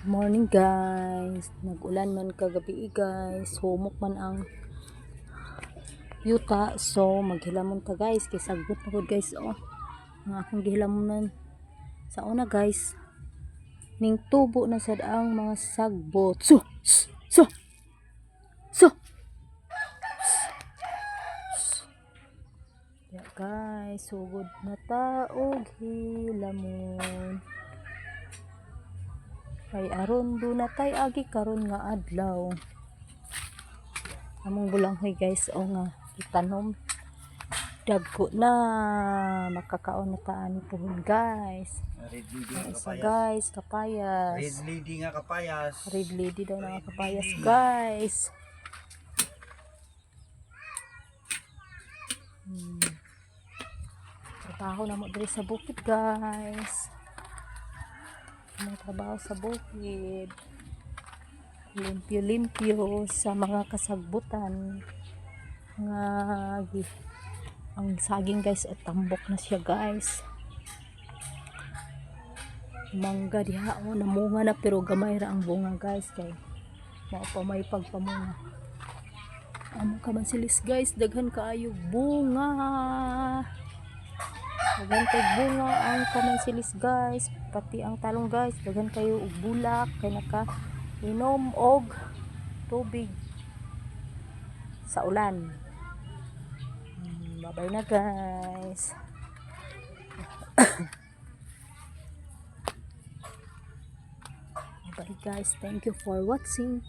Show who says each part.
Speaker 1: Morning guys, nag-ulan man kagabi guys, humok man ang yuta, so maghilamon ta guys, kay sagbot na gud guys, oh ang akong gihilamonan sa una guys, ning tubo na sad ang mga sagbot, so ya guys, sugod na ta og hilamon. Kay aron do na tay agi karon nga adlaw. Among bulanghoy guys, o nga itanom dagko na, makakaon na ta ani puhon guys.
Speaker 2: Red lady nga
Speaker 1: Isa
Speaker 2: kapayas.
Speaker 1: guys, kapayas.
Speaker 2: Red lady nga kapayas.
Speaker 1: Red lady daw na kapayas guys. Trabaho na mo diri sa bukid guys. May trabaho sa bukid, limpyo-limpyo sa mga kasagbutan nga ang saging guys at tambok na siya guys. Mangga diha, oh namunga na pero gamay ra ang bunga guys, kay mao pa may pagpamunga. Amo ka man silis guys, daghan kaayo bunga. Daghan kay bunga ang kamansilis guys, pati ang talong guys, daghan kayo og bulak kay naka inom og tubig sa ulan. Bye na guys. Bye guys, thank you for watching.